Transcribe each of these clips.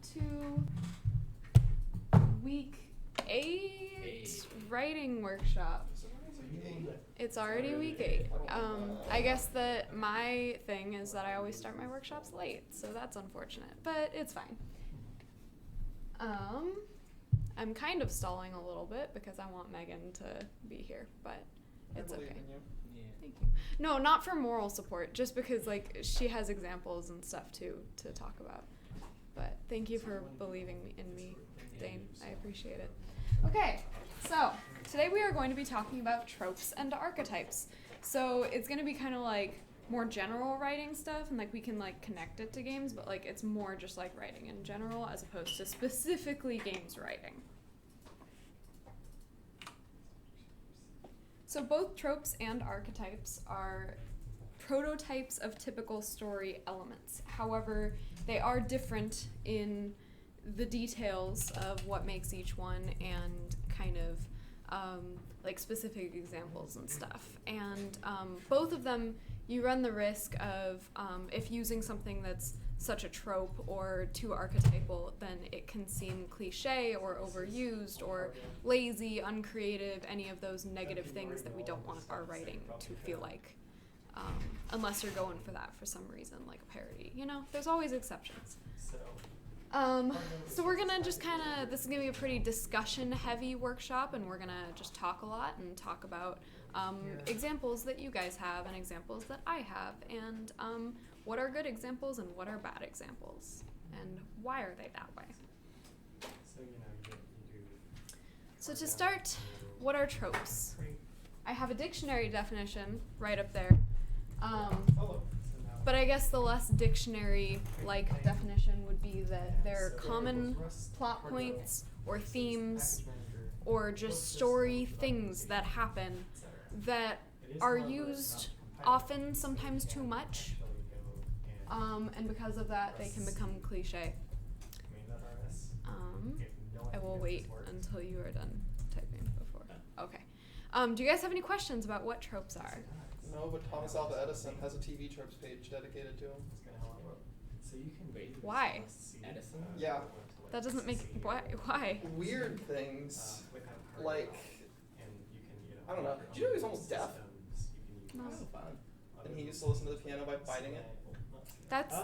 to week 8 writing workshop. It's already week 8. I guess that my thing is that I always start my workshops late, so that's unfortunate, but it's fine. I'm kind of stalling a little bit because I want Megan to be here, but it's okay. Thank you. No, not for moral support, just because like she has examples and stuff too to talk about. But thank you for believing in me, Dane. I appreciate it. Okay, so today we are going to be talking about tropes and archetypes. So it's going to be kind of like more general writing stuff, and like we can like connect it to games, but like it's more just like writing in general as opposed to specifically games writing. So both tropes and archetypes are prototypes of typical story elements. However, they are different in the details of what makes each one and kind of like specific examples and stuff. And both of them, you run the risk of if using something that's such a trope or too archetypal, then it can seem cliche or overused or lazy, uncreative, any of those negative things that we don't want our writing to feel like. Unless you're going for that for some reason, like a parody. You know, there's always exceptions. So we're gonna just kind of, this is gonna be a pretty discussion-heavy workshop, and we're gonna just talk a lot and talk about examples that you guys have and examples that I have, and what are good examples and what are bad examples, and why are they that way. So to start, what are tropes? I have a dictionary definition right up there. But I guess the less dictionary-like definition would be that they're common plot points or themes or just story things that happen that are used often, sometimes too much, and because of that they can become cliche. I will wait until you are done typing before. Okay. Do you guys have any questions about what tropes are? No, but Thomas Alva Edison has a TV tropes page dedicated to him. Why? Edison? Yeah. That doesn't make... Why? Weird things, like, I don't know. Do you know he was almost deaf? No. That's fun. And he used to listen to the piano by biting it. That's...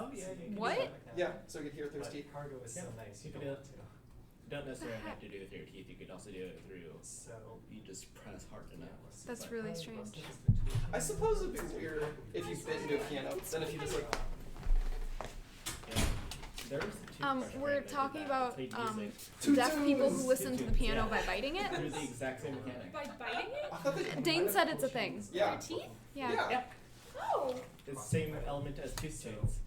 What? Yeah, so he could hear it through his teeth. Cargo is so nice. You don't necessarily have to do it through your teeth. You could also do it through, you just press hard enough. That's really strange. I suppose it'd be weird if you bit into a piano than if you just like... We're talking about deaf people who listen to the piano by biting it? Through the exact same mechanic. By biting it? Dane said it's a thing. Yeah. Your teeth? Yeah. Oh! It's the same element as tooth chains.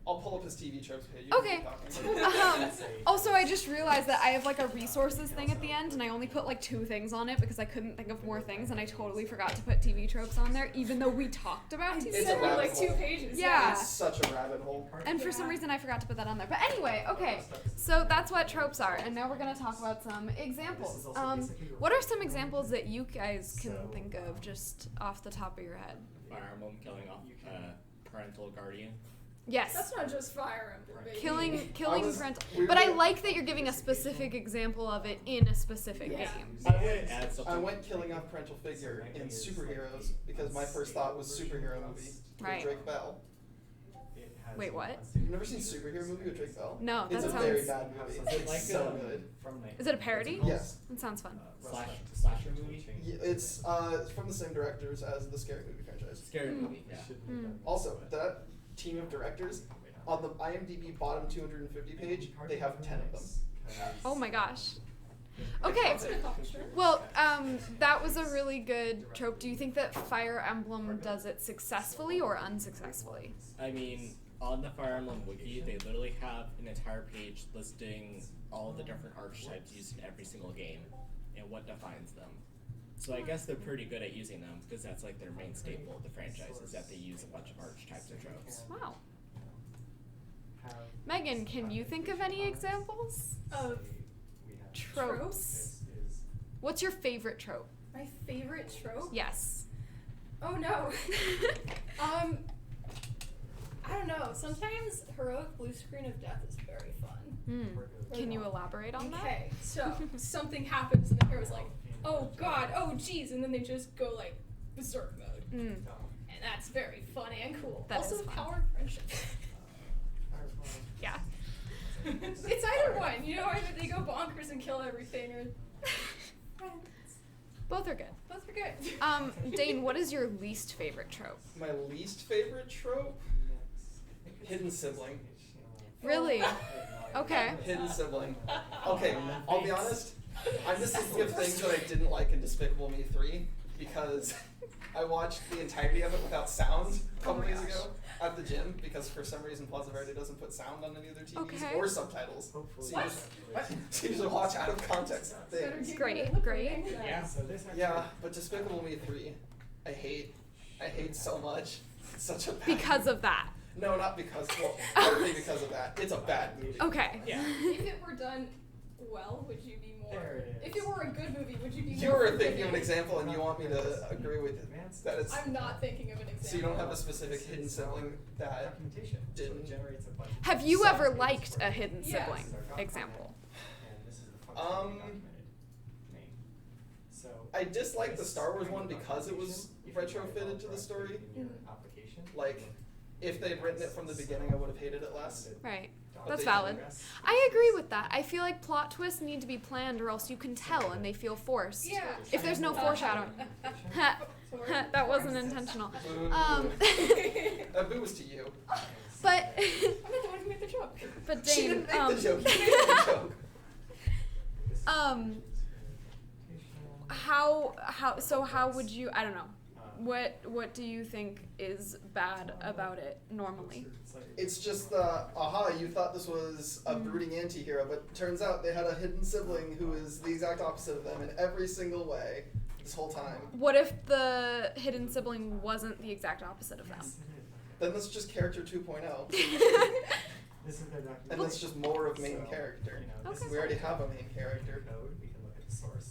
I'll pull up his TV tropes page. Okay. Also, I just realized that I have like a resources thing at the end, and I only put like 2 things on it because I couldn't think of more things, and I totally forgot to put TV tropes on there, even though we talked about TV It's a tropes. rabbit like 2 hole. pages. Yeah. It's such a rabbit hole. And for some reason I forgot to put that on there. But anyway, okay, so that's what tropes are, and now we're going to talk about some examples. What are some examples that you guys can think of just off the top of your head? Fire Emblem killing off parental guardian. Yes. That's not just Fire Emblem, baby. Killing parental. we But I were- like that you're giving a specific example of it in a specific Yeah. game. I would add something. I went killing off parental figure in superheroes because my first thought was superhero movie with Right. Drake Bell. Wait, what? You've never seen superhero movie with Drake Bell? No, It's that a very sounds... bad movie. Is it It's like so a- good. Is it a parody? Yes. That sounds fun. Slasher movie? Yeah, it's from the same directors as the Scary Movie franchise. Scary movie, yeah. Also, that team of directors, on the IMDb bottom 250 page, they have 10 of them. Oh my gosh. Okay. Well, that was a really good trope. Do you think that Fire Emblem does it successfully or unsuccessfully? I mean, on the Fire Emblem wiki, they literally have an entire page listing all the different archetypes used in every single game and what defines them. So I guess they're pretty good at using them because that's like their main staple of the franchise is that they use a bunch of archetypes or tropes. Wow. Megan, can you think of any examples? Of Tropes. What's your favorite trope? my favorite trope? Yes. Oh no. I don't know. know. Sometimes heroic blue screen of death is very fun. Can you elaborate on that? Okay, so something happens and the hero's like, oh god, oh geez, and then they just go like berserk mode. And that's very fun and cool. That also is fun. power of friendship. Yeah. It's either one, you know, either they go bonkers and kill everything or Both are good. both are good. Dane, what is your least favorite trope? My least favorite trope? Hidden sibling. Really? Okay. Hidden sibling. Okay, I'll be honest. I'm just thinking of things that I didn't like in Despicable Me 3 because I watched the entirety of it without sound a couple days ago at the gym because for some reason Plaza Verde doesn't put sound on any of their TVs Okay. or subtitles. So you What? just watch out of context things. Great, great. Yeah. Yeah, but Despicable Me 3, I hate so much. It's such a bad Because of that. No, not because, well, partly because of that. It's a bad movie. Okay. Yeah. If it were done well, would you be more? If it were a good movie, would you be You more? were thinking of an forgiving? example and you want me to agree with that it's... I'm not thinking of an example. So you don't have a specific hidden sibling that didn't... Have you ever liked a hidden Yes. sibling example? I disliked the Star Wars one because it was retrofitted to the story. Like, if they'd written it from the beginning, I would have hated it less. Right. But That's they valid. didn't. I agree with that. I feel like plot twists need to be planned or else you can tell and they feel forced. Yeah. If there's no foreshadowing. That wasn't intentional. Boo. Boo was to you. But I'm not the one who made the joke. but She Dane, didn't make the joke. You made the joke. how would you, I don't know. What do you think is bad about it normally? It's just you thought this was a brooding anti-hero, but turns out they had a hidden sibling who is the exact opposite of them in every single way this whole time. What if the hidden sibling wasn't the exact opposite of them? Then that's just character 2.0. And that's just more of main character. Okay. We already have a main character.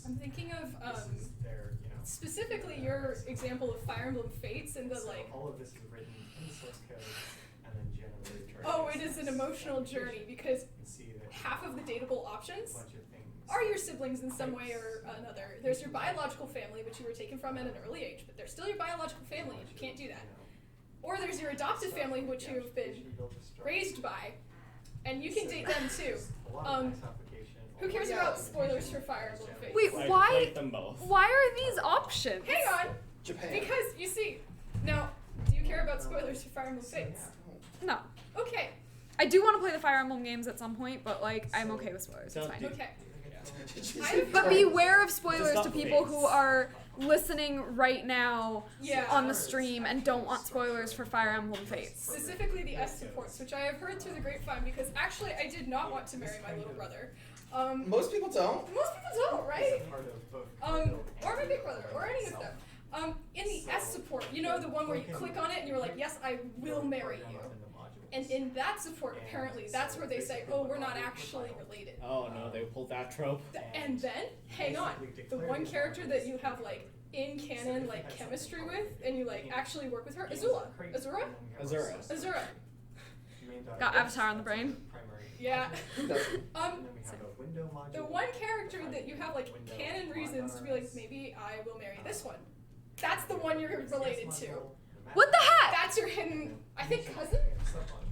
I'm thinking of specifically your example of Fire Emblem Fates and the like. All of this is written in the source code and then generated. Oh, it is an emotional journey because half of the dateable options are your siblings in some way or another. There's your biological family, which you were taken from at an early age, but they're still your biological family, and you can't do that. Or there's your adopted family, which you've been raised by, and you can date them too. Who cares about spoilers for Fire Emblem Fates? Wait, I why? played them both. Why are these options? Hang on, Japan. because you see, now, do you care about spoilers for Fire Emblem Fates? No. Okay, I do want to play the Fire Emblem games at some point, but like I'm okay with spoilers. It's Don't fine. do- okay. Did you I- say But Fire- beware of spoilers Just to not people Fates. who are listening right now Yeah. on the stream and don't want spoilers for Fire Emblem Fates. Specifically the S supports, which I have heard through the grapevine because actually I did not want to marry my little brother. Most people don't. Most people don't, right? Or my big brother, or any of them. In the S support, you know the one where you click on it and you're like, yes, I will marry you. And in that support, apparently, that's where they say, oh, we're not actually related. Oh no, they pulled that trope. And then, hang on, the one character that you have like in canon like chemistry with, and you like actually work with her, Azura. Azura. Got Avatar on the brain. Yeah. Who doesn't? The one character that you have like canon reasons to be like, maybe I will marry this one. That's the one you're related to. What the heck? That's your hidden, I think, cousin?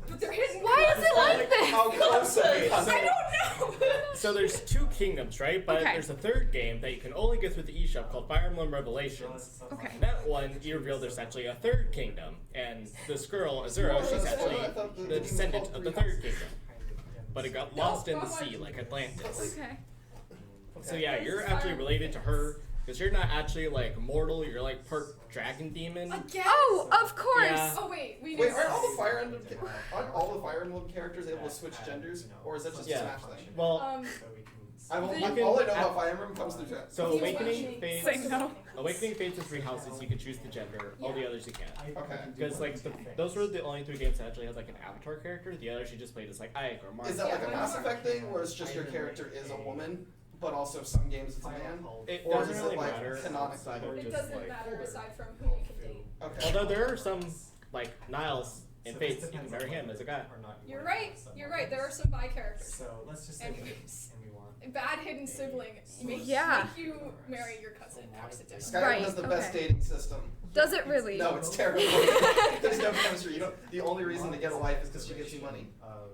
But they're hidden. Why is it like this? How close are we? I don't know. So there's 2 kingdoms, right? But Okay. there's a 3rd game that you can only get through the eShop called Fire Emblem Revelations. Okay. That one, you reveal there's actually a 3rd kingdom, and this girl, Azura, she's actually the descendant of the 3rd kingdom. But it got lost in the sea like Atlantis. Okay. So yeah, you're actually related to her, because you're not actually like mortal, you're like part dragon demon. Again? Oh, of course. Yeah. Oh wait, we Wait, knew. aren't all the Fire Emblem characters able to switch genders, or is that just a Yeah. Smash thing? Well, All I can- know about Fire Emblem comes through that. so He's Awakening watching. Fates, Say no. Awakening Fates is 3 houses, you can choose the gender, all the others you can't. Okay. Because like those were the only 3 games that actually had like an avatar character. The others you just played as like Ike or Mark. Is that like a Mass Effect thing, where it's just your character is a woman, but also some games it's a man? It Or doesn't is it really like matter. canonically? outside of It just, doesn't like- matter aside from who you can date. Okay. Although there are some like Niles In Fates, you can marry him as a guy. You're right. You're right. There are some bi characters. So let's just say And we s- want. Bad hidden sibling make Yeah. you marry your cousin accidentally. Skyrim Right, has the best okay. dating system. Does it really? No, it's terrible. There's no chemistry. You don't. The only reason to get a wife is because she gives you money.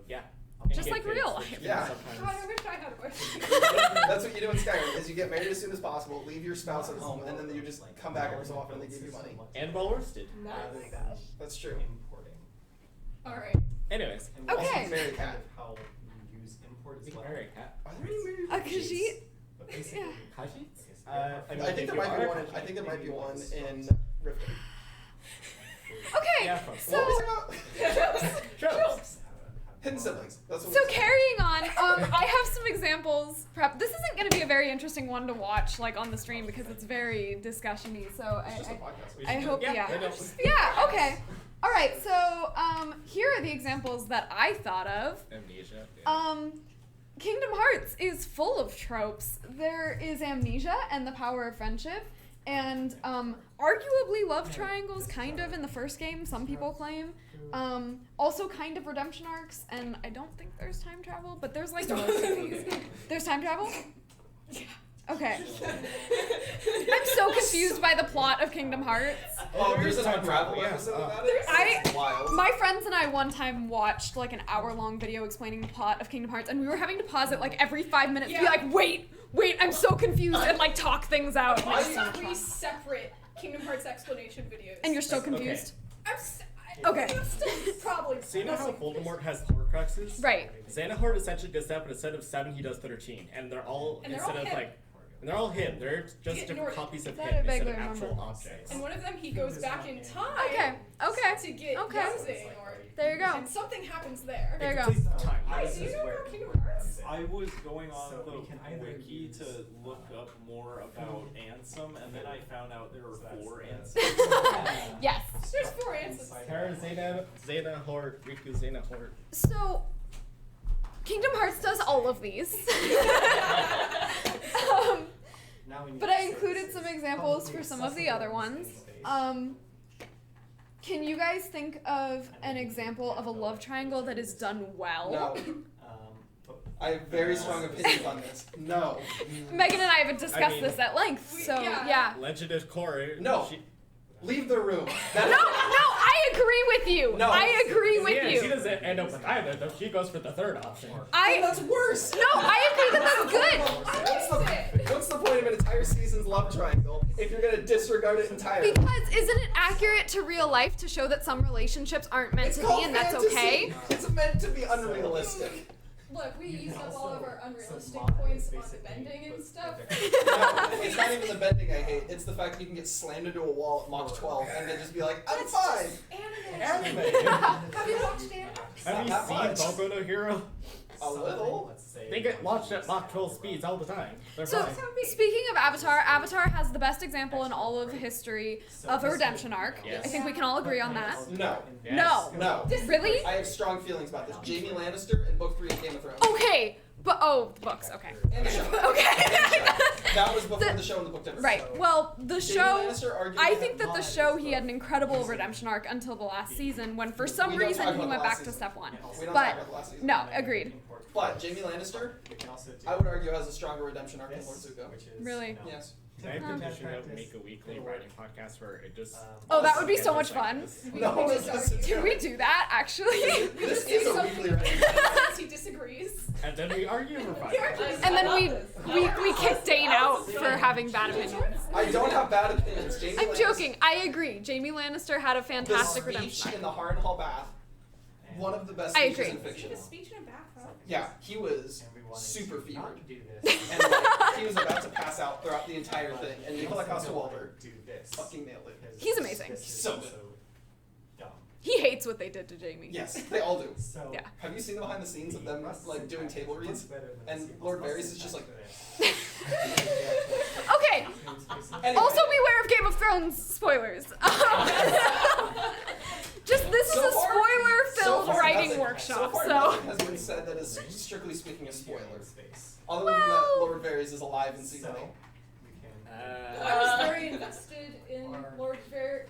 Yeah. Just And like Fates, real which life. Yeah. sometimes- God, I wish I had a boyfriend. That's what you do in Skyrim. Is you get married as soon as possible, leave your spouse at home, and then you just come back every so often and they give you money. And well worsted. Nice. Rather than That's true. importing. All right. Anyways, And we also Okay. Marry a kind cat. of how you use import we as can well. marry a cat. Are there any married A Khajiit? But basically, Yeah. Khajiits? Okay, so I mean, I think if there you might be are one. Khajiit, I think there might be one in Riften. Okay, Yeah, fuck. so What was it about? Tropes. Hidden siblings. That's what so we carrying on, I have some examples. Perhaps this isn't going to be a very interesting one to watch, like on the stream, because it's very discussion-y. So It's just a I podcast. I hope, Yeah, yeah. I know. Yeah, okay. All right, so here are the examples that I thought of. Amnesia. Kingdom Hearts is full of tropes. There is amnesia and the power of friendship, and arguably love triangles kind of in the first game, some people claim. Also kind of redemption arcs, and I don't think there's time travel, but there's like most of these. There's time travel? Okay. I'm so confused by the plot of Kingdom Hearts. Oh, there's an time Unravel travel, yeah. episode about There's- it. It's wild. My friends and I one time watched like an hour-long video explaining the plot of Kingdom Hearts, and we were having to pause it like every 5 minutes to be Yeah. like, wait, I'm so confused, and like talk things out. I Like, saw 3 separate Kingdom Hearts explanation videos. and you're so Okay. confused? Okay. Okay. I'm still probably. So you know how Voldemort has Horcruxes? Right. Xanathort essentially does that, but instead of 7, he does 13. And they're all, And they're instead all of him. like, and they're all him. They're just Get different Nordic. copies of That him I instead vaguely of actual remember. objects. And one of them, he goes back in time. Okay. To get Okay. young Xehanort. There you go. And something happens there. There you go. Complete time. Hey, do you know about Kingdom Hearts? I was going on So we can the either wiki use to look up more about Ansem, and then I found out there were So that's 4 the- Ansem. Yes. There's 4 answers. Terra Xehanort, Riku Xehanort. So, Kingdom Hearts does all of these. Now we need But to I say included this some is examples publicly for some of the accessible other in ones. space. Can you guys think of an example of a love triangle that is done well? No. But I have very strong opinions on this. No. Megan and I have discussed mean- this at length, so Yeah. yeah. Legend of Korra. No. She, Leave the room. No, I agree with you. No. I agree with yeah, you. she doesn't end up with either, though. She goes for the third option. That's worse. No, I agree that that's good. What's the point of an entire season's love triangle if you're gonna disregard it entirely? Because isn't it accurate to real life to show that some relationships aren't meant It's to called be, and that's fantasy. okay? It's meant to be unrealistic. Look, we you used can up all of also- our unrealistic so mod points is on the basically bending and put stuff. No, it's not even the bending I hate. It's the fact that you can get slammed into a wall at Mach 12 and then just be like, I'm That's fine. just anime. Anime. Have you watched anime? Have you Not seen much. Boku no Hero? A little. Let's say They get launched at Mach 12 speeds all the time. They're So, fine. speaking of Avatar, Avatar has the best example in all of history of a redemption arc. Yes. I think we can all agree on that. No. Yes. No. No. Really? I have strong feelings about this. Jamie Lannister in Book 3 of Game of Thrones. Okay, but the books, okay. And the show. Okay. That was before The- the show and the book did. Right. Well, the Jamie show. Lannister arguably I had think that the not- show he had an incredible redemption arc until the last season, when for some We don't reason talk he about went the back last to season. step one. We don't But talk about the last season. no, agreed. But Jamie Lannister, We can also do I would argue, has a stronger redemption arc than this, Lord Zuko. which is, Really? you know, Yes. I think we Practice. should make a weekly writing podcast where it just. Oh, that would be so Like much fun. this. No, We it's just just Can we do that, actually? This do is a something weekly writing. because he disagrees. And then we argue for 5 He argues. minutes. And then we kick Dane out for having bad opinions. I don't have bad opinions. Jamie I'm Lannister- joking. I agree. Jamie Lannister had a The fantastic speech redemption in arc. the Harrenhal bath, one of the best I speeches agree. in He fiction. had a speech in a bath, huh? Yeah, he was and we wanted super to fevered. not do this. And like, he was about to pass out throughout the entire but thing. And we Nicola also don't wanna Costa-Waldau do this fucking nailed it. because He's amazing. this is So also dumb. He hates what they did to Jamie. Yes, they all do. So Yeah. Have you seen the behind the scenes of them like doing table reads? And Lord Varys is just like. Okay. Anyway. Also beware of Game of Thrones spoilers. Just this is So a far- spoiler-filled so far writing nothing- workshop, So far, so. nothing has been said that is strictly speaking a spoiler. Other than that, Well- Lord Varys is alive in season 8. I was very invested in Lord Ver.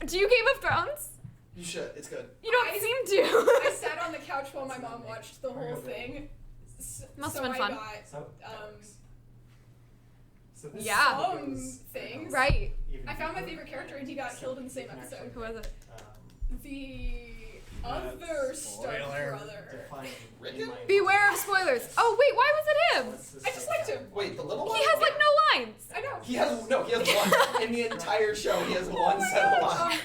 Do you Game of Thrones? You should. It's good. You don't seem to. I sat on the couch while my mom watched the whole thing. Must so have been I fun. got So this Yeah. some goes, things. Right. even I found my deeper. favorite character and he got killed in the same episode. Who was it? The other Stark Spoiler. brother. Defining Rickon? inline Beware of spoilers. Oh wait, why was it him? Let's I just liked him. Wait, the little one? He has like no lines. I know. He has one. In the entire show, he has one set of lines.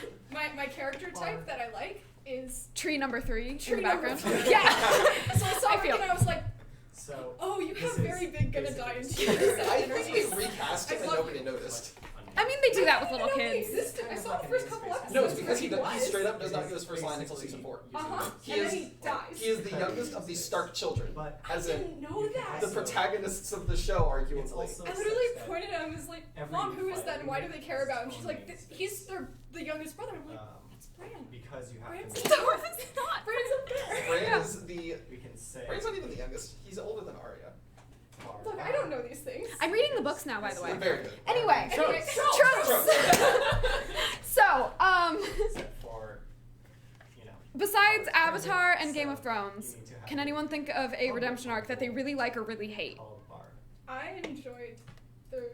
My character type that I like is Tree number 3 in Tree the number background. 3. Yeah. So I saw I feel- Rick and I was like, So oh, you this have is very big gonna die in basically- tears. I think they recast him and nobody noticed. I mean, they do that with little I didn't know he kids. existed. I saw the first couple episodes. No, it's because he Was. straight up does not get his first line until season 4. Uh-huh. He And is- then he dies. He is the youngest of the Stark children, But as I in didn't know that. the protagonists of the show, it's arguably. also I literally such that, pointed at him and was like, every Mom, who is that and why do fighting they care about him? is She's like, only he's the youngest brother. I'm like, that's Bran. because you have Bran's to Star Wars is not. Bran's up there. Bran is the. we can say Bran's not even the youngest. He's older than Arya. bar Look, I don't know these things. I'm reading the books now, by the way. Very good. Anyway, Anyway, tropes. So, except for, you know, besides Avatar and Game of Thrones, you need to have can anyone think of a redemption arc that they really like or really hate? called bar. I enjoyed the.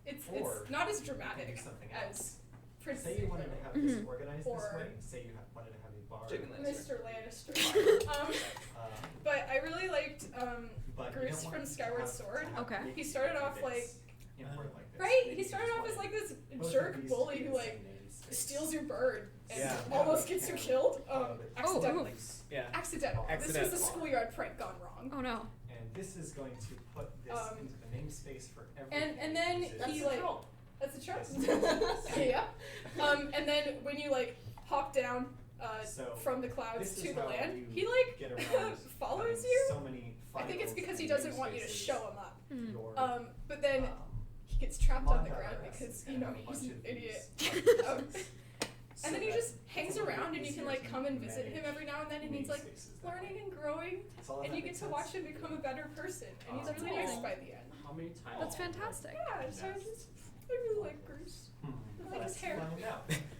It's Or not as You can dramatic do something as else. Princess Say you wanted to have this Mhm. organized Or- this way. Say you wanted to have a bar. Jamie Lannister. Mr. Lannister. But I really liked but you Bruce don't from want Skyward to Sword. have Okay. big He started off, bits important like this. Right? Maybe He you started just off as wanted like this both of jerk these bully to be who the like same space. steals your bird and Yeah. almost gets you killed. Oh, Accidentally. oof. Yeah. Accidental. This was Accidental. a schoolyard prank gone wrong. Oh no. And this is going to put this into the namespace for everything. And then that he exists. like that's a trope. That's yeah. And then when you like hop down So, from the clouds this is to the how land, you he like get around follows having you. So many I think it's files because he and doesn't want you to namespaces. show him up. Mm. Your, But then he gets trapped on the ground because you know he's an idiot. Um, and then he just hangs around and you can like come and visit him every now and then and he's like learning and growing and you get to watch him become a better person and he's That's really nice amazing. by the end. How many times? That's fantastic. Yeah, so I really like Bruce. I like his hair.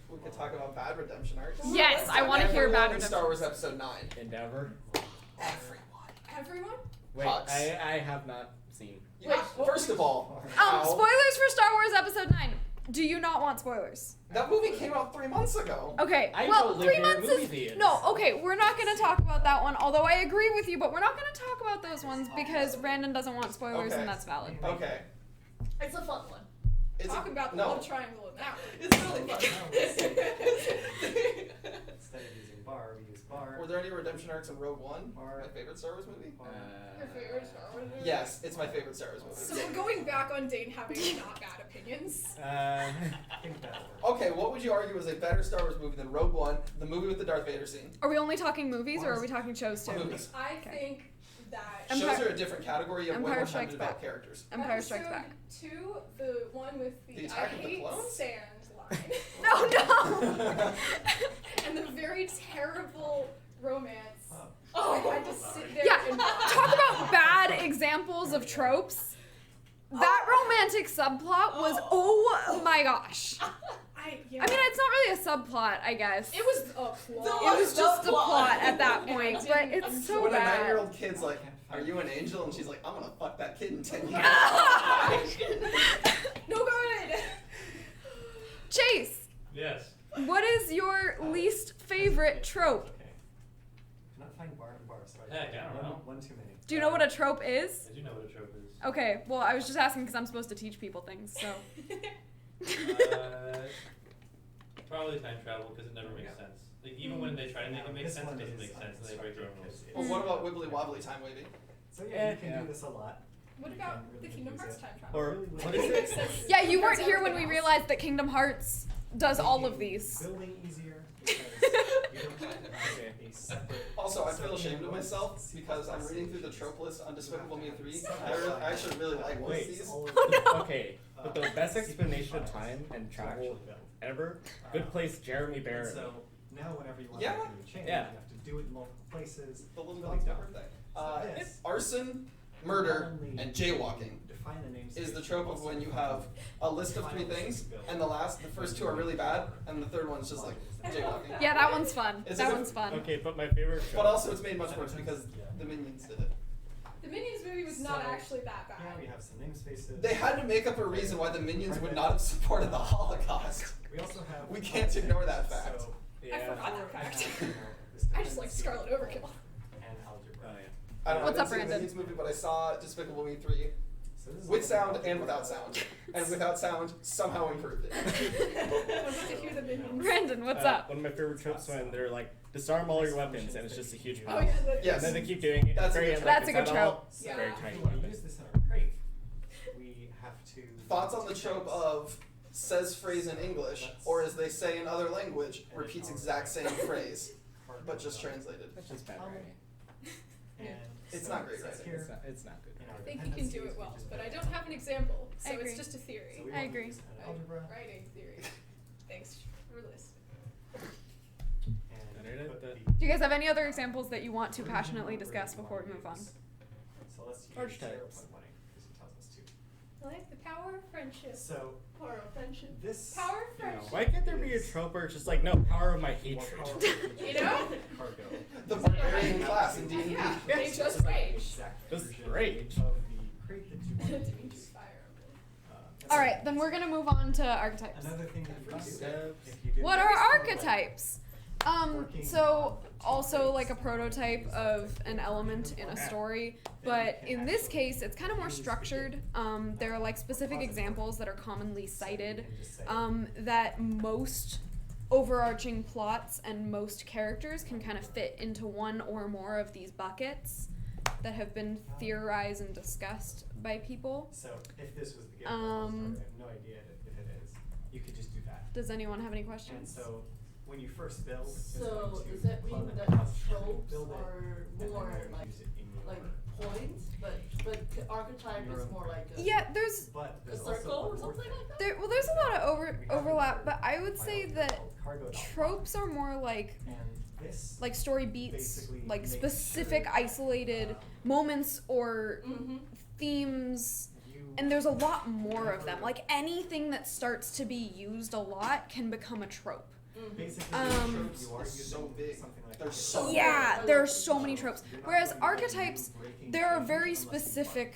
We could talk about bad redemption arcs. Yes, I want to hear Everyone bad in Star Wars Episode 9. Endeavor. Everyone. Everyone? Wait, Hux. I have not seen. Yeah, first of all, how- Spoilers for Star Wars Episode 9. Do you not want spoilers? that movie came out 3 months ago. Okay, I well, don't live 3 near months movie is... theaters. No, okay, we're not going to talk about that one, although I agree with you, but we're not going to talk about those ones because Brandon doesn't want spoilers, Okay. and that's valid. Okay. It's a fun one. It's Talk about the no. love triangle in that one. It's really fun. Instead of using bar, we use bar. Were there any redemption arcs in Rogue One? Bar. My favorite Star Wars movie? Your favorite Star Wars movie? Yes, it's my favorite Star Wars movie. So we're going back on Dane having not bad opinions. I think that'll work. Okay, what would you argue is a better Star Wars movie than Rogue One, the movie with the Darth Vader scene? Are we only talking movies, or are we talking shows too? Movies. I think that Empire- Shows are a different category. You have way Empire more time Strikes to develop Back. characters. Empire Strikes Episode Back. 2, the one with the, The I Attack of the hate Clones? sand line. No, no! And the very terrible romance. Oh. I had to sit there Yeah, and talk about bad examples of tropes. That romantic subplot was, oh my gosh. I I mean, it's not really a subplot, I guess. it was a plot. It was just a plot at that And I point, didn't but it's enjoy so When a bad. 9-year-old kid's like, "Are you an angel?" and she's like, "I'm gonna fuck that kid in 10 years." No good. Chase, Yes. what is your least favorite trope? Okay. Cannot find bar and bar, so Heck, I don't know. One too many. Do you know what a trope is? I do know what a trope is. Okay, well, I was just asking because I'm supposed to teach people things, so. Probably time travel because it never makes sense. Like even when they try to make it make This sense, one it doesn't is make sense, and they break their own rules. because Well, it's- what about wibbly wobbly time wavy? So yeah, you can Yeah. do this a lot. What You about can the really Kingdom use Hearts it. time travel? Or Really what with is it. it? Yeah, you weren't Compared to here when we everything else. realized that Kingdom Hearts does all of Making these. Building easier because you don't have to have a separate. Also, I feel so ashamed of in myself C++ because I'm reading through the trope list on you Despicable have Me to 3. have I actually really like most of Wait. these. all of Oh, the, no. Okay, but the best explanation of time and travel ever. Good place, Jeremy And Barron. so now whenever you want Yeah. to make a new change, Yeah. you have to do it in multiple places. The little It's dog's really birthday. So this Arson, murder, and jaywalking. Define the namespace. Is the trope of when you have a list of 3 things, and the first 2 are really bad, and the third one's just like jaywalking. Yeah, that one's fun. Is That it- one's fun. Okay, but my favorite trope. But also it's made much worse because the Minions did it. The Minions movie was not So, actually that bad. Yeah, we have some namespaces. They had to make up a reason why the Minions would not have supported the Holocaust. We also have. We can't ignore that fact. So, I Yeah. forgot that I fact. have, this I just like Scarlet dependency Overkill. and algebra. Oh yeah. I don't know, What's I up, didn't see the Brandon? Minions movie, but I saw Despicable Me 3 So this is with all sound about and without sound. And without sound somehow improved it. I want to hear the Minions. Brandon, what's Uh, up? One of my favorite tropes when they're like, disarm all your weapons, and it's just a huge Oh pile. yeah, the, Yes. And then they keep doing it. That's a very good end, trope. That's a is good that all? trope. It's a Yeah. very If tiny we want to weapon. use this in our crate, we have to. Thoughts on the trope of says phrase in English, or as they say in other language, repeats exact same phrase, but just translated. That's just bad writing. And It's so not great it says writing. here It's not good. in our I think you can do it dependencies, we well, just but put I don't have an example, so I agree. it's just a theory. So we I want to agree. use algebra Writing theory. Thanks for listening. and put the Do you guys have any other examples that you want to passionately discuss before we move on? So let's use Archetypes. 0.1 because it tells us to. I like the power of friendship. So Power of friendship. this. Power of you know, friendship. Why can't there be a trope where it's just like, no, power of my more hatred? powerful You know? Cargo. The barbarian class in D&D. Yeah, Yeah. they So just this is like the rage. exact Just version rage. Of the crate that you want to Dimitri's use. Fire All right, then we're gonna move on to archetypes. Another thing that you can do Archetypes. if you did What this are sort of like archetypes? working So on also two like a traits, prototype of an element in a story, but in this case it's kind of more structured. There are like specific examples that are commonly cited that most overarching plots and most characters can kind of fit into one or more of these buckets that have been theorized and discussed by people. So if this was the game, Um, I have no idea if it is. You could just do that. Does anyone have any And questions? so when you first build, it's So going to does that mean plug that the house, tropes build it, are and then more you're gonna like use it in your points, but archetype is more like a Yeah, there's But a there's circle also or one more something thing. like that? there's a lot of We have overlap, another but I would say file that called cargo.log. tropes are more like And this story beats, basically like makes specific sure, isolated moments or Mm-hmm. themes, you and there's a lot more of them. Like anything that starts to be used a lot can become a trope. basically Um, you are It's using so big. something like There's this. so Yeah, many. there are so many tropes. You're not Whereas going to get archetypes, new breaking there are change very unless you want. specific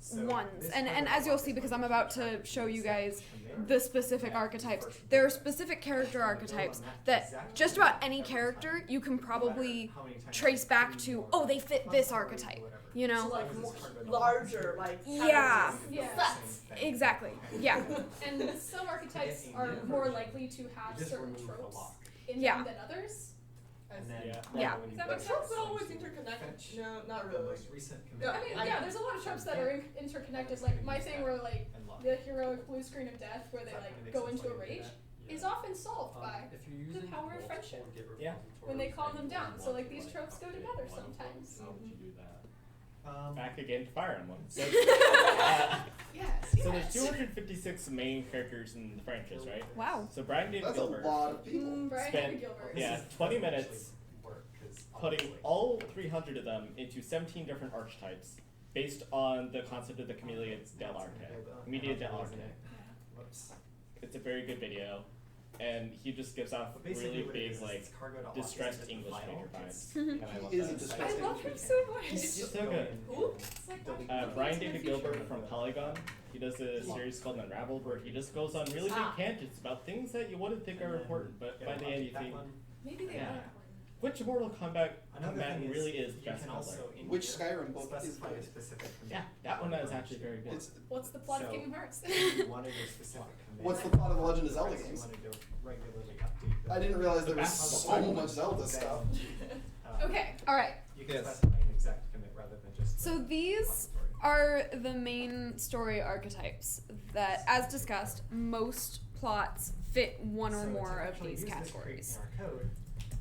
So ones, this and cargo as you'll log see, is because going I'm to about try to show you guys commit. the specific archetypes. There are specific character archetypes that just about any character you can probably trace back to, oh, they fit this archetype, you So know? like more larger, like Yeah. Yeah. sets. Exactly, yeah. And some archetypes are more likely to have certain tropes in Yeah. them than others. And then Yeah. Yeah. when you That go makes to sense. Tropes always fetch interconnected. No, not the really. most recent Yeah, commit. I mean, yeah, there's a lot of tropes that are interconnected. Like my thing where like And lock. the heroic blue screen of death, where they That like kinda makes go sense into a why you do rage, that. is often solved by If you're the using power of multiple friendship. Git Yeah. repositories When they calm and them you down. want So, like, to, these tropes go update together one of them, sometimes. How would you do that? Back again to Fire Emblem. So, Yes. so there's 256 main characters in the franchise, right? Wow. So Brian David That's a Gilbert lot of people. Brian Spent- David Gilbert. yeah, 20 minutes putting all 300 of them into 17 different archetypes based on the concept of the Camellia del Arte. Media del Arte. Whoops. It's a very good video, and he just gives off But basically really what it big, is like, it's cargo.log. distressed It's English file. major It's- vibes. And I love He is a that. distressed I love him so much. He's so good. Who? It's like Brian David Gilbert from Polygon. He does a series called Unraveled where he just goes on really big tangents about things that you wouldn't think are important, but by the end you that think, one. Maybe they Yeah. are. which Mortal Kombat Another combatant thing is really is the you best can color? also in Which here Skyrim book is specify a good? specific commit. Yeah, that one is actually very good. It's, What's the plot of So- Kingdom Hearts? If you wanted a specific commit. what's the plot of the Legend of Zelda Whereas you games? wanted to regularly update the- I didn't realize there The was back- so much Zelda then, stuff. Okay. All right. You can Yes. specify an exact commit rather than just. So the these repository. are the main story archetypes that, as discussed, most plots fit one or So more to of actually these use this categories. crate in our code,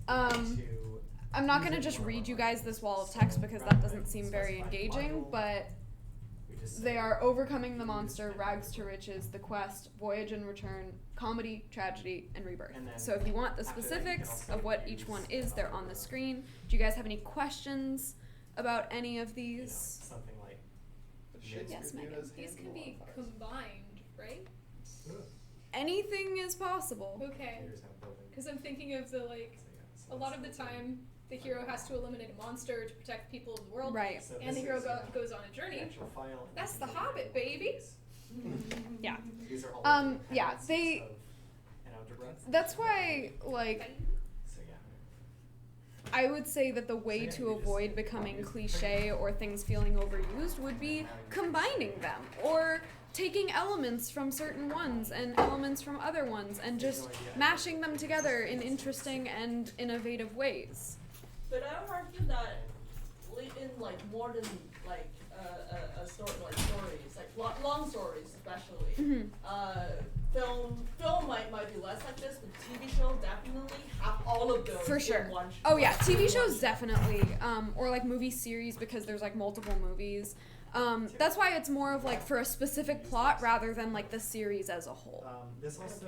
Um, to I'm not use gonna it just more read you like- guys this wall of so text because rather that doesn't than seem very specifying engaging, module, but we just they say are Overcoming the use Monster, and Rags to refer. Riches, The Quest, Voyage and Return, Comedy, Tragedy, and Rebirth. And then So if you want the after that, you can specifics also of what each use, one is, they're on the screen. Do you guys have any questions about any of you know, these? something like Shakespeare Yes, viewed Megan. as These can handle be modifiers? combined, right? Anything is possible. Okay. Here's how building. Because I'm thinking of the like, a lot of the time, the hero has to eliminate a monster to protect people in the world, Right. So and the this hero is, goes on a the journey. actual file, and That's you the can Hobbit, do baby. Yeah. These are all Yeah, dependencies they- of an algebra. That's why, like, So yeah. I would say that the way So yeah, to you just avoid becoming use cliche or things feeling overused would be combining them or taking elements from certain ones and elements from other ones and just mashing them together in interesting and innovative ways. But I would argue that in like more than like a story, like stories, like long stories especially. Mhm. Film might be less like this, but TV shows definitely have all of those For sure. in one. Oh yeah, TV in one shows show. definitely, or like movie series because there's like multiple movies. That's why it's more of like for a specific plot rather than like the series as a whole. This also.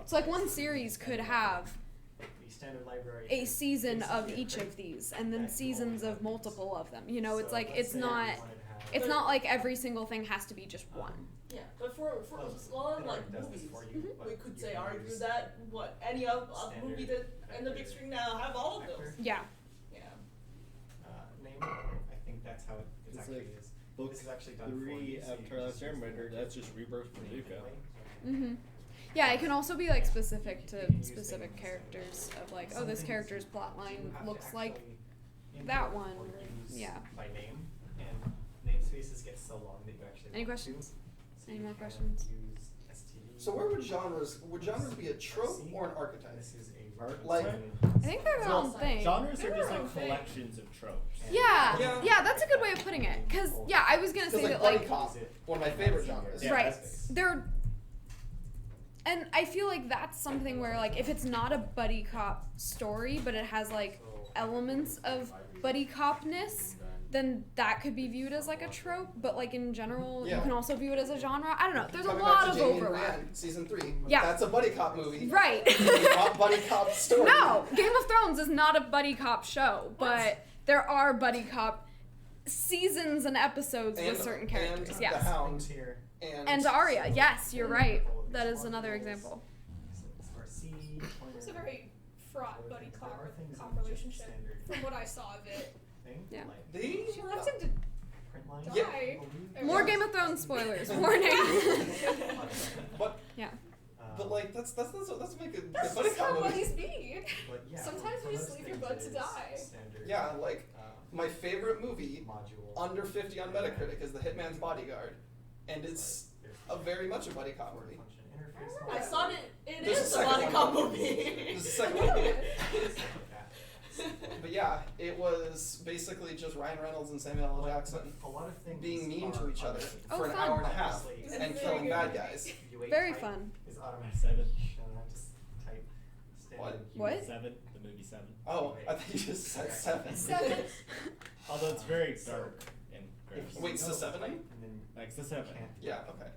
So like one series could have the standard library. a season of each of these and then seasons of multiple of them. You know, it's like it's not like every single thing has to be just one. Yeah, but for a lot of like movies, we could say argue that any of movie that in the big screen now have all of those. Yeah. Yeah. Name. I think that's how it It's actually like is. Book This is actually done for 3 you, so you Avatar can Last just use the Airbender, that's just Rebirth from name Zuko. anyway. Mhm. Yeah, it can also be like specific to You can use specific things characters of like, oh, Some this things character's plot line you have to looks like actually that import one, or or- use yeah. by name, and namespaces get so long that you actually Any want to. questions? So Any you more can questions? Use STD. So where would genres be a trope or an archetype? This is a Like- I think they're their Well, own thing. Genres are They're just their like own thing. collections of tropes. Yeah, Yeah. yeah, that's a good way of putting it. Cause yeah, I was gonna Because say like that buddy like cop, one of my favorite genres. Yeah, right, that's- they're, and I feel like that's something where like if it's not a buddy cop story, but it has like elements of buddy copness, then that could be viewed as like a trope. But like in general, Yeah. you can also view it as a genre. I don't know. There's Coming a lot back of to Jamie and overlap. Brienne, season 3. Yeah. That's a buddy cop movie. Right. Not buddy cop story. No, Game of Thrones is not a buddy cop show, but there are buddy cop seasons and episodes And, with certain characters. and Yes. the Hound here. And Arya. Yes, you're right. That is another example. It's a very fraught buddy There cop are things cop in just relationship standard from what I saw of it. thing, Yeah. like They She left him to print lines. Yeah. die. More Game of Thrones spoilers. Warning. But Yeah. but like that's make a That's buddy just cop how movie. buddies be. But yeah, Sometimes for you just most leave your things bud it to is die. standard, Yeah, like my favorite movie module. under 50 on Metacritic is The Hitman's Bodyguard, and it's a very much a buddy cop movie. Function interface. I saw it. It There's is a a second body one. cop movie. There's a second I know one. it. But yeah, it was basically just Ryan Reynolds and Samuel L. Jackson A lot of things being mean are to each other automated. Oh, for an fun. hour and a half Obviously, It's and very killing good. bad guys. UA Very type fun. Is automatic. 7. Just type standard. What? What? 7, the movie 7. Oh, I think you just said 7. 7. Although it's very dark and gross. If you Wait, it's the know 7? type, and then Like it's the you 7. can't Yeah, okay.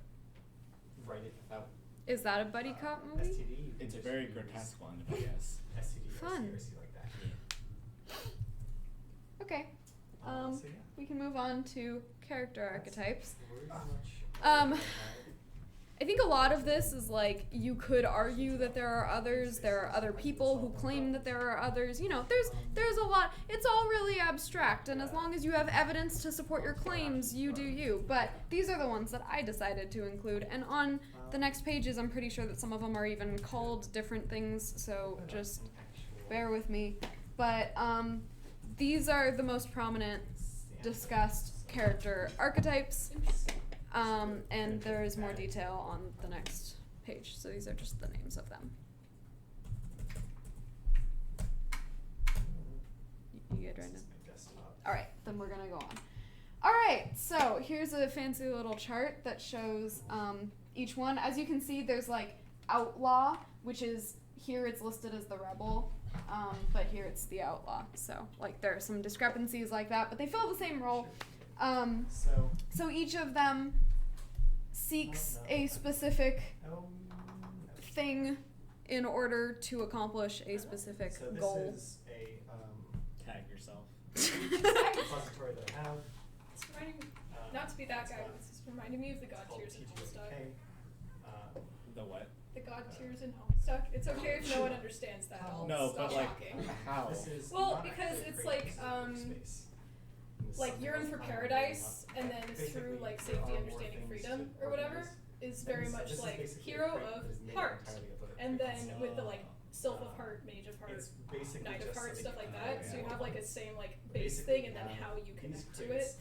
write it without Is that a buddy cop movie? STD. You can It's a just very use grotesque one, I guess. STD Fun. or CRC like that. Okay. So yeah. We can move on to character archetypes. We're pretty much Um, I think a lot of this is like you could argue that there are others. There are other people who claim that there are others. You know, there's a lot. It's all really abstract, and as long as you have evidence to support your claims, you do you. But these are the ones that I decided to include. And on the next pages, I'm pretty sure that some of them are even called different things. So just bear with me. But these are the most prominent discussed character archetypes. And there is more detail on the next page. So these are just the names of them. You good right now? All right, then we're gonna go on. All right, so here's a fancy little chart that shows each one. As you can see, there's like outlaw, which is here it's listed as the rebel, but here it's the outlaw. So like there are some discrepancies like that, but they fill the same role. So each of them seeks a specific thing in order to accomplish a specific so this goal. is a Tag yourself. repository that I have. It's reminding me, not to be that guy, but it's reminding me of the god tiers in Homestuck. The what? The god tiers in Homestuck. It's okay if no one understands that. I'll No, stop but like, talking. how? Well, because it's like yearn for paradise, and then through like safety, understanding, freedom, or whatever, is very much like hero of heart, and then with the like sylph of heart, mage of heart, knight of heart, stuff like that. So you have like a same like base thing, and then how you connect to it.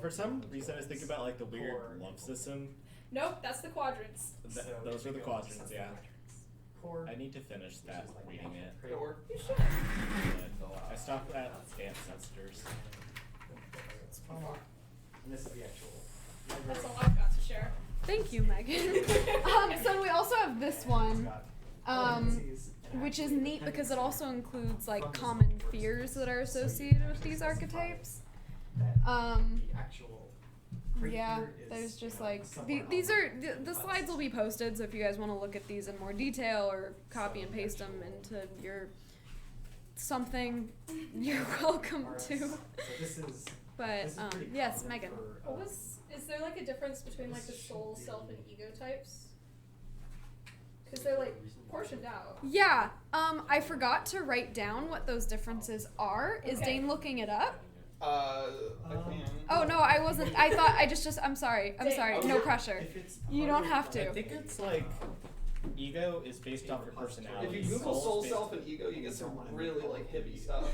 For some reason, I was thinking about like the weird love system. Nope, that's the quadrants. Those are the quadrants, yeah. I need to finish that, reading it. Or You should. But I stopped at Ancestors. And this is the actual. That's all I've got to share. Thank you, Megan. So we also have this one, which is neat because it also includes like common fears that are associated with these archetypes. Yeah, there's just like these are the slides will be posted, so if you guys want to look at these in more detail or copy and paste them into your something, you're welcome to. But yes, Megan. Is there like a difference between like the soul, self, and ego types? Because they're like portioned out. Yeah, I forgot to write down what those differences are. Is Okay. Dane looking it up? I can. Oh no, I wasn't. I thought I just. I'm sorry. I'm sorry. No pressure. You don't have I to. think it's like ego is based off your personality. If you Google soul, is self, and ego, you get some really like hippie stuff.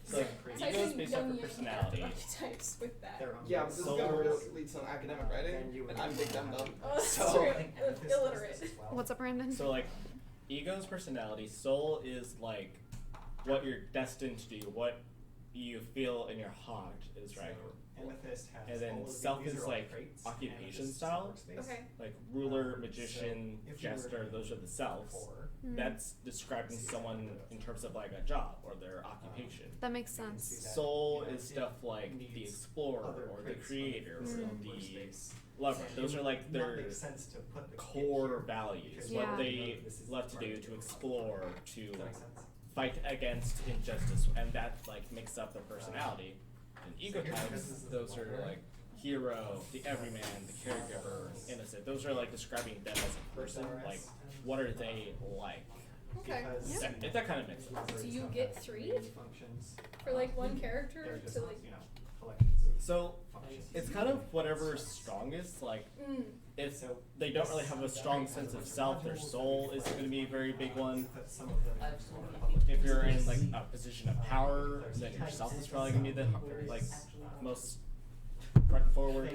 So like, Type ego is in based off your Jungian personality. archetypes with that. Yeah, but this is gonna really lead to some academic writing, and I'm big dumb. Oh, that's So true. Illiterate. What's up, Brandon? So like, ego is personality. Soul is like what you're destined to do, what you feel in your heart is right. And then self is like occupation style, Okay. like ruler, magician, jester. Those are the selves. That's describing someone in terms of like a job or their occupation. That makes sense. Soul is stuff like the explorer or the creator or the lover. Those are like their core values, Yeah. what they love to do, to explore, to fight against injustice, and that like makes up the personality. And ego types, those are like hero, the everyman, the caregiver, innocent. Those are like describing them as a person. Like, what are they like? Okay. That kind of makes sense. Do you get 3 for like one character to like? So it's kind of whatever's strongest. Like, if they don't really have a strong sense of self, their soul is going to be a very big one. If you're in like a position of power, then your self is probably going to be the like most front forward.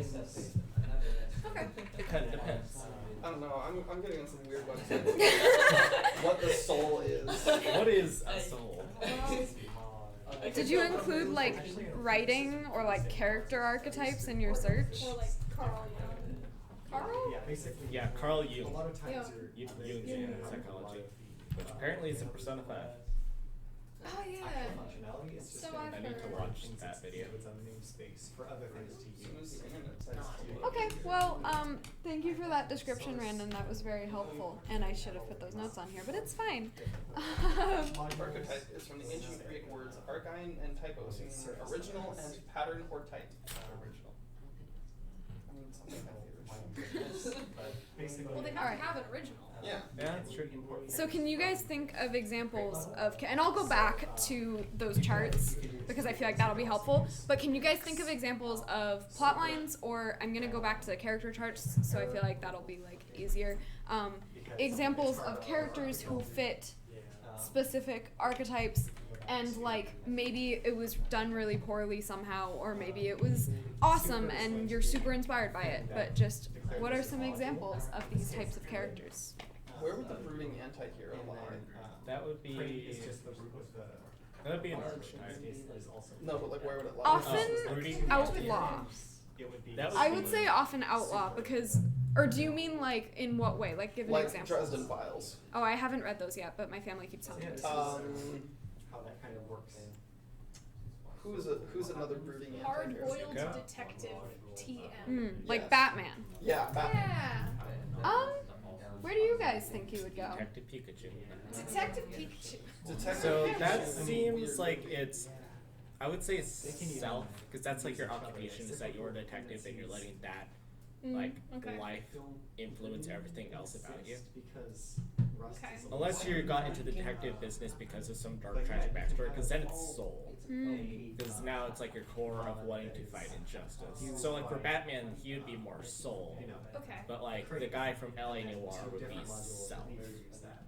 Okay. It kind of depends. I don't know. I'm getting on some weird websites. What the soul is. What is a soul? Did you include like writing or like character archtypes in your search? Or like Carl Jung. Carl? Yeah, Carl Jung. Yeah. Jungian psychology, which apparently is a Persona 5. Oh yeah. So I've I need to heard. watch that video. Okay, well, thank you for that description, Randon. That was very helpful, and I should have put those notes on here, but it's fine. Archetype is from the ancient Greek words archein and typos, meaning original and pattern or type. Original. I mean, something like the original. Well, they have Alright. to have an original. Yeah. Yeah, that's true. So can you guys think of examples of, and I'll go back to those charts because I feel like that'll be helpful, but can you guys think of examples of plot lines, or I'm going to go back to the character charts, so I feel like that'll be like easier. Examples of characters who fit specific archetypes, and like maybe it was done really poorly somehow, or maybe it was awesome and you're super inspired by it, but just what are some examples of these types of characters? Where would the brooding anti-hero lie? That would be. That would be an archetype. No, but like where would it lie? Often outlaw. I would say often outlaw because, or do you mean like in what way? Like give an Like example. Dresden Files. Oh, I haven't read those yet, but my family keeps telling me. How that kind of works. Who's another brooding anti-hero? Hard-boiled Okay. detective TM. Like Yes. Batman. Yeah, Batman. Yeah. Where do you guys think he would go? Detective Pikachu. Detective Pikachu. Detective So Pikachu. that seems like it's I would say They can even self, because that's like use your each other occupation as is that you're a cyclical detective and you're letting that Mm, like okay. life Don't influence really everything else about you. exist Because Rust Okay. is a Unless you got into the detective business because of some dark tragic backstory, because then it's soul. Because now it's like your core of wanting to fight injustice. So like for Batman, he would be more soul, you know, Okay. but like the guy from LA Noire two would be different modules self. that use that.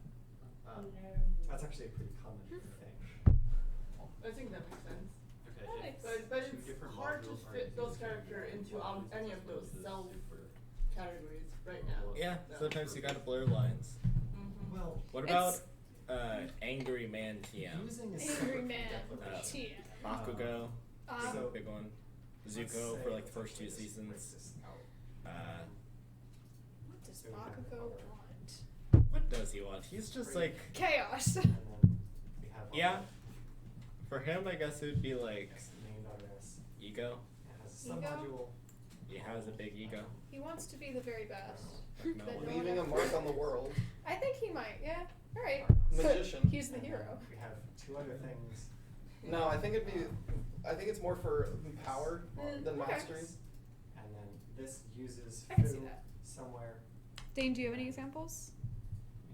That's actually a pretty common thing. I think that makes sense. Okay. That makes But Two it's different hard to modules are fit those used characters into any of those self categories right now. Yeah, sometimes you gotta blur lines. Mm-hmm. Well, What about Angry Man TM? using a Angry separate Man. declaration. TM. Bakugo, So- the big one. Zuko for like the first 2 seasons. What does Bakugo want? What does he want? He's just like, Chaos. And then we have yeah. For him, I guess it would be like main.rs. ego. It has a Ego? submodule. He has a big ego. He wants to be the very best. Like no But one. no Leaving a mark on the world. I think he might. Yeah. All right. Magician. He's the hero. We have two other things. No, I think it's more for power than okay. mastery. And then this uses I can see foo that. somewhere. Dane, do you have any examples?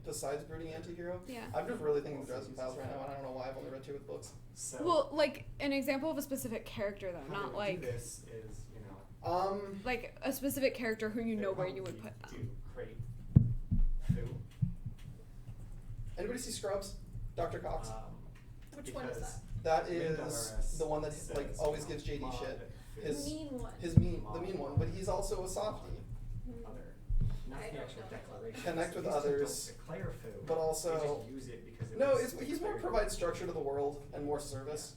Besides brooding antihero? Yeah. I'm just really thinking of Dresden Files right now, and I don't know why I've only read 2 with books. So Well, like an example of a specific character though, how not they like do this is, you know, like a specific character who you they know where you would probably put do them. crate foo. Anybody see Scrubs? Dr. Cox? Which one is because that? That is main.rs the one that like says always gives JD mod shit. foo His Mean one. the mean one, but he's also a softie. other. Not I the don't actual know. declaration. Connect with These two others, don't declare foo. but also- they just use it because it No, was he's more declared. provide structure to the world and more service.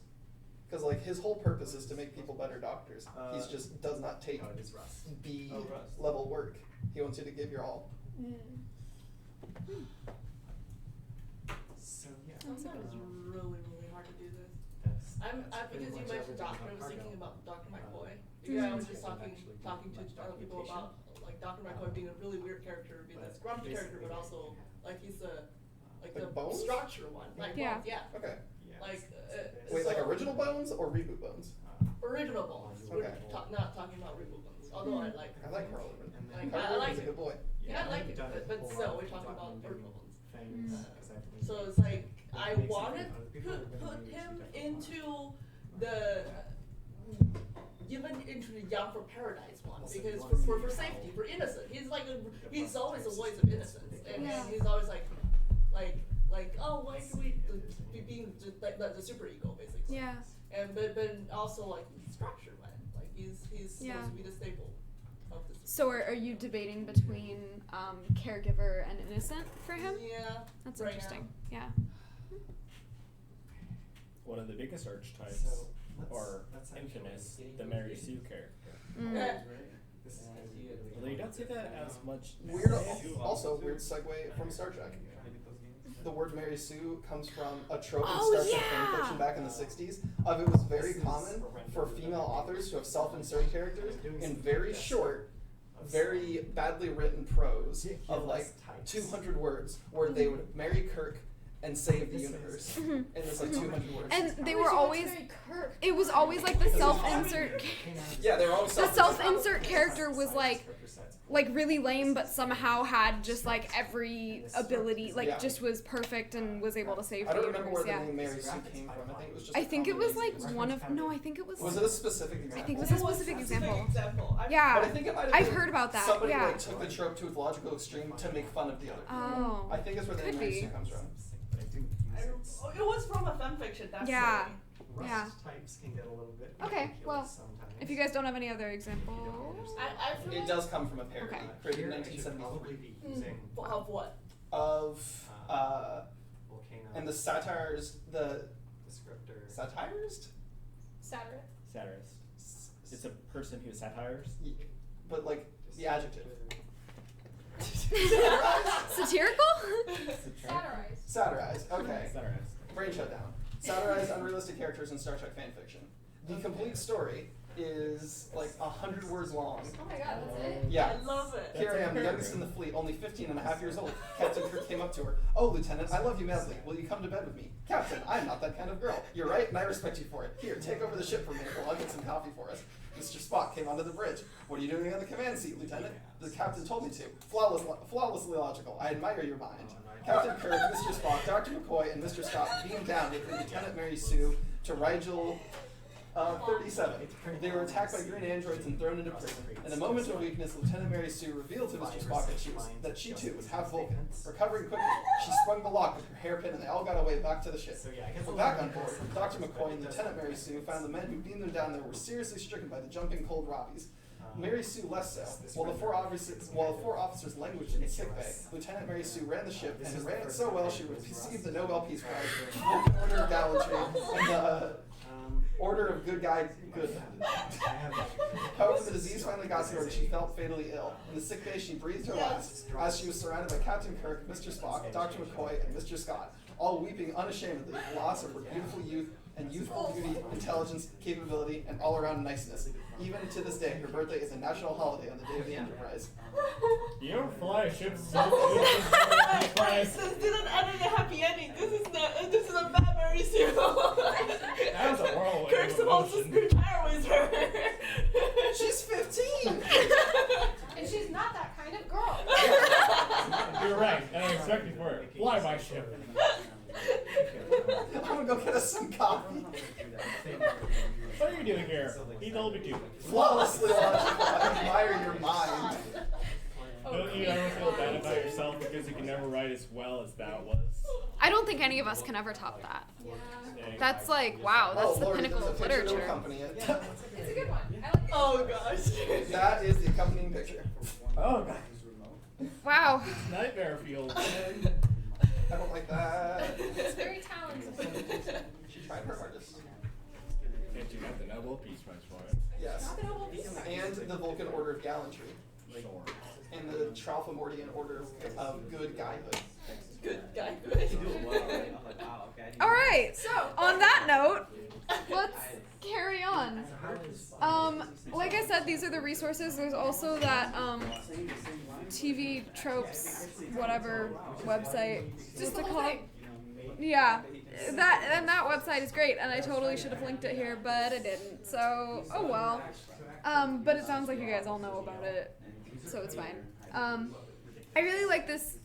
Because like his whole purpose is to make people better doctors. He's just does not take No, it is Rust. B Oh, Rust. level work. He wants you to give your all. Mm. So yeah. Sometimes it's really, really hard to do this. That's Because pretty you much mentioned everything Doctor, I about was thinking Cargo. about Dr. McCoy. Mm. Yeah, I was just It would talking actually to do much other people documentation. about like Dr. McCoy being a really weird character, being this But grumpy character, basically but they also have, like he's the Like the Bones? structure one. Like Yeah. Bones, yeah. Okay. yeah, Like, this- Wait, like So- original Bones or reboot Bones? Original Bones. Okay. We're not talking about reboot Bones. Although I like. I like Carl Urban. And Like, then- I like Urban's a it. good boy. Yeah, I like I've it, done a but whole still, lot we're of talking about documenting original Bones. things, Mm. 'cause I've been- So it's like It I makes wanted sense that other people are put gonna use him different into ones. the given into the Young for Paradise one Also, because you wanna for see safety, how for innocent, he's like he's always a types voice is of innocence, and Yeah. he's always like oh why do we be being just like the super ego basically. Yeah. And but also like structure man, like he's Yeah. supposed to be the staple of this. So are you debating between caregiver and innocent for him? Yeah. That's right interesting. Yeah. One of the biggest archetypes So, let's- are let's actually- infamous, the Mary Sue character. Mm. Yeah. This is Although you don't see that as much. Weird. Also, weird segue from Star Trek. The word Mary Sue comes from a trope in Oh, Star Trek yeah! fan fiction back in the 60s. Of it was very common for female authors to have self-insert characters in very short, very badly written prose of like 200 words, where they would marry Kirk and save the universe. And it's like 200 words. And they How were is always. Very Kirk. It was always like the self-insert. Yeah, they were always The self-insert. self-insert character was like really lame, but somehow had just like every ability, like Yeah. just was perfect and was able to save I the don't remember where universe. the Yeah. name Mary Sue came from. I think it was just. I a think it was like combination. one of no. I think it was. Was it a specific example? I think it was a specific example. Yeah. But I think it might have I've been heard about that. Somebody Yeah. like took the trope to its logical extreme to make fun of the other people. Oh. I think it's where the Could name Mary be. Sue comes from. It was from a fanfiction. That's Yeah. why. Yeah. Types can get a little bit Okay, ridiculous well, sometimes. If you guys don't have any other examples. I feel It like does come from a parody Okay. created in Here, I should probably 1973 be using of what? of volcano and the satires the descriptor. satirized, Saturday. Satirist. It's a person who satires. but like the adjective. Satirical? Satirized. Satirized. Okay. Satirist. Brain shut down. Satirized unrealistic characters in Star Trek fan fiction. The complete story is like 100 words long. Oh my god, that's it? Yeah. I love it. Here I am, the youngest in the fleet, only 15 and a half years old. Captain Kirk came up to her. Oh, Lieutenant, I love you madly. Will you come to bed with me? Captain, I'm not that kind of girl. You're right, and I respect you for it. Here, take over the ship for me, or I'll get some coffee for us. Mr. Spock came onto the bridge. What are you doing on the command seat, Lieutenant? The captain told me to. Flawlessly logical. I admire your mind. Captain Kirk, Mr. Spock, Dr. McCoy, and Mr. Scott beamed down with Lieutenant Mary Sue to Rigel 37. They were attacked by green androids and thrown into prison. In a moment of weakness, Lieutenant Mary Sue revealed to Mr. Spock that she too was half Vulcan. Recovering quickly, she sprung the lock with her hairpin and they all got away back to the ship. Well, back on board, Dr. McCoy and Lieutenant Mary Sue found the men who beamed them down there were seriously stricken by the jumping cold Robbies. Mary Sue less so. While the four officers languished in the sickbay, Lieutenant Mary Sue ran the ship and ran it so well she received the Nobel Peace Prize, the Order of Gallantry, and the Order of Good Guy Good. However, the disease finally got to her and she felt fatally ill. In the sickbay, she breathed her last as she was surrounded by Captain Kirk, Mr. Spock, Dr. McCoy, and Mr. Scott, all weeping unashamedly at the loss of her beautiful youth and youthful beauty, intelligence, capability, and all-around niceness. Even to this day, her birthday is a national holiday on the day of the Enterprise. You ever fly a ship so good? This didn't end in a happy ending. This is a bad Mary Sue. That was a whirlwind Kirk's of supposed to emotion. retire with her. She's 15! And she's not that kind of girl. You're right, and I expect you for it. Fly my ship. I'm gonna go get us some coffee. What are you doing here? He told me to. Flawlessly logical. I admire your mind. Don't you ever feel bad about yourself because you can never write as well as that was? I don't think any of us can ever top that. Yeah, That's like, wow, that's the Lord, pinnacle there's a of picture to literature. accompany it. It's a good one. I like it. Oh gosh. That is the accompanying picture. Oh god. Wow. Nightmare field. I don't like that. It's very talented. She tried her hardest. And you got the Nobel Peace Prize for it. Yes. Not the Nobel Peace Prize. And the Vulcan Order of Gallantry. Sure. And the Tralfamadorian Order of Good Guyhood. Good guy. Good. All right. So on that note, let's carry on. Like I said, these are the resources. There's also that TV Tropes, whatever website. Just What's the it whole called? thing. Yeah, that website is great, and I totally should have linked it here, but I didn't. So oh well. But it sounds like you guys all know about it, so it's fine. I really like this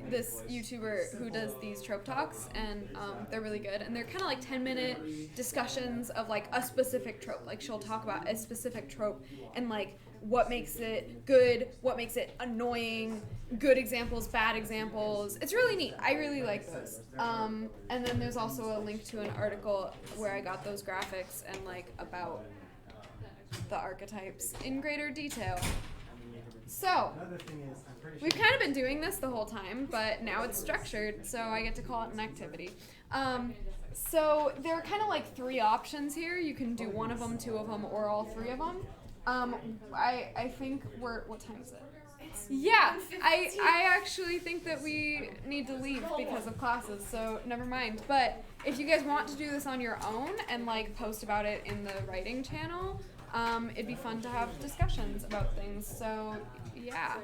this YouTuber who does these trope talks, and they're really good. And they're kind of like 10-minute discussions of like a specific trope. Like she'll talk about a specific trope and like what makes it good, what makes it annoying, good examples, bad examples. It's really neat. I really like those. And then there's also a link to an article where I got those graphics and like about the archetypes in greater detail. So, we've kind of been doing this the whole time, but now it's structured, so I get to call it an activity. So there are kind of like 3 options here. You can do one of them, 2 of them, or all 3 of them. I think what time is it? Yeah, I actually think that we need to leave because of classes, so never mind. But if you guys want to do this on your own and like post about it in the writing channel, it'd be fun to have discussions about things. So yeah.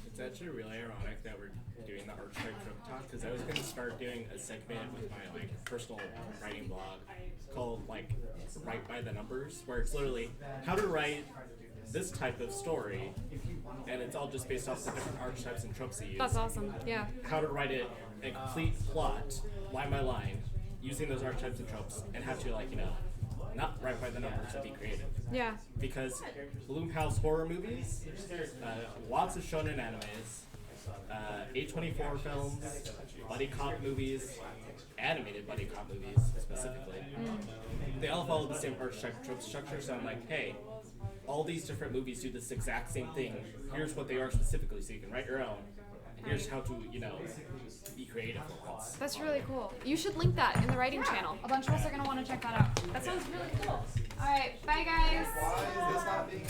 It's actually really ironic that we're doing the Archetype Trope Talk because I was going to start doing a segment with my like personal writing blog called like Write by the Numbers, where it's literally how to write this type of story, and it's all just based off the different archetypes and tropes you use. That's awesome. Yeah. How to write it a complete plot, line by line, using those archetypes and tropes, and have to like not write by the numbers to be creative. Yeah. Because Blumhouse horror movies, lots of shonen animes, A24 films, buddy cop movies, animated buddy cop movies specifically. They all follow the same archetype trope structure, so I'm like, hey, all these different movies do this exact same thing. Here's what they are specifically, so you can write your own. Here's how to, be creative for once. That's really cool. You should link that in the writing channel. A bunch of us are going to want to check that out. That sounds really cool. All right, bye guys. Why is this not being